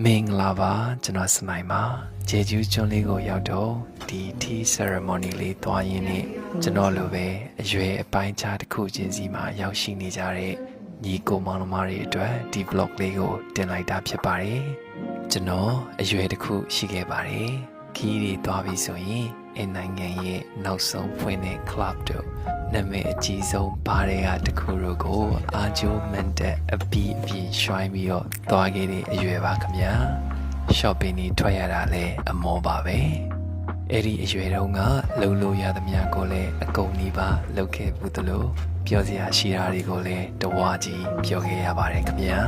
မင်္ဂလာပါကျွန်တော်စမိုင်ပါဂျေဂျူးကျွန်းလေးကိုရောက်တော့ဒီ tea ceremony လေးသွားရင်းနဲ့ကျွန်တော်လိုပဲအရွယ်အပိုင်းခြားတစ်ခုချင်းစီမှာရောက်ရှိနေကြတဲ့ညီကိုမောင်နှမတွေအတွက်ဒီ vlog လေးကိုတင်လိုက်တာဖြစ်ပါတယ်ကျွန်တော်အရွယ်တစ်ခုရှိခဲ့ပါတယ်ခီးတွေသွားပြီဆိုရင်အနိုင်ငံရဲ့နောက်ဆုံးဖွင့်တဲ့ club တို့နာမည်အကြီးဆုံးဘားတွေကတခုတို့ကိုအာဂျိုမန်တက်အပီးအပြင်ရွှိုင်းပြီးတော့သွားခဲ့တဲ့အရွယ်ပါခင်ဗျာ shopping တွေထွက်ရတာလဲအမောပါပဲအဲ့ဒီအရွယ်တုန်းကလုံလို့ရသမျှကိုလည်းအကုန်နီးပါလုပ်ခဲ့ဘူးသလိုပြောစရာရှိတာတွေကိုလည်းတဝါကြီးပြောခဲ့ရပါတယ်ခင်ဗျာ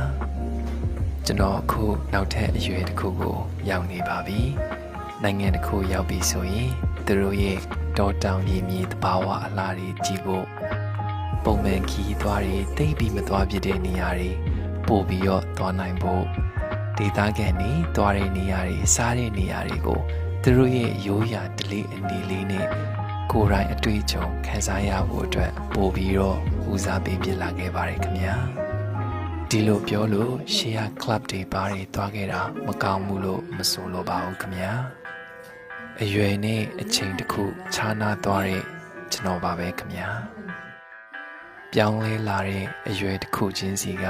ကျွန်တော်အခုနောက်ထပ်အရွယ်တစ်ခုကိုရောက်နေပါပြီနိုင်ငံတစ်ခုရောက်ပြီဆိုရင်သူတို့ရဲ့တောတောင်မြေမြေသဘာဝအလားတွေကြည့်ဖို့ပုံမှန်ခီးသွားတွေတိတ်ပြီးမသွားဖြစ်တဲ့နေရာတွေပို့ပြီးတော့သွားနိုင်ဖို့ဒေသခံတွေသွားတဲ့နေရာတွေစားတဲ့နေရာတွေကိုသူတို့ရဲ့ရိုးရာဓလေ့အနေလေးနဲ့ကိုယ်တိုင်အတွေ့အကြုံခံစားရဖို့အတွက်ပို့ပြီးတော့ဦးစားပေးပြလာခဲ့ပါတယ်ခင်ဗျာဒီလိုပြောလို့ရှေ့က club တွေဘားတွေသွားခဲ့တာမကောင်းဘူးလို့မဆိုလိုပါဘူးခင်ဗျာအရွယ်နဲ့အချိန်တစ်ခုခြားနာသွားတဲ့ကျွန်တော်ပါပဲခင်ဗျာပြောင်းလဲလာတဲ့အရွယ်တစ်ခုချင်းစီက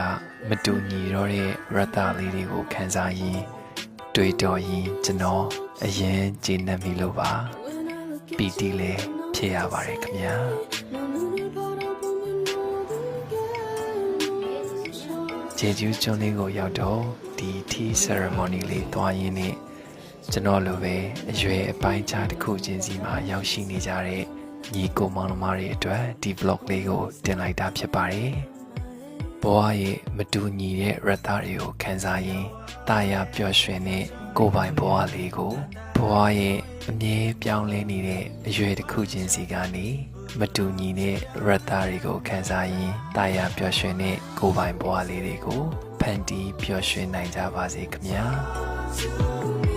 မတူညီတော့တဲ့ရတ္တလေးတွေကိုခန်းစားရင်းတွေ့တော်ရင်ကျွန်တော်အရင်ကျေနပ်မိလို့ပါပီတိလည်းဖြစ်ရပါတယ်ခင်ဗျာဂျေဂျူးကျွန်းလေးကိုရောက်တော့ဒီ tea ceremony လေးသွားရင်းနဲ့ကျွန်တော်လိုပဲအရွယ်အပိုင်းခြားတစ်ခုချင်းစီမှာရောက်ရှိနေကြတဲ့ညီကိုမောင်နှမတွေအတွက်ဒီ vlog လေးကိုတင်လိုက်တာဖြစ်ပါတယ်။ဘဝရဲ့မတူညီတဲ့ရတ္တတွေကိုခန်းစားရင်းတာယာပျော်ရွှင်တဲ့ကိုယ်ပိုင်ဘဝလေးကိုဘဝရဲ့အမြဲပြောင်းလဲနေတဲ့အရွယ်တစ်ခုချင်းစီကနေမတူညီတဲ့ရတ္တတွေကိုခန်းစားရင်းတာယာပျော်ရွှင်တဲ့ကိုယ်ပိုင်ဘဝလေးတွေကိုဖန်တီးပျော်ရွှင်နိုင်ကြပါစေခင်ဗျာ။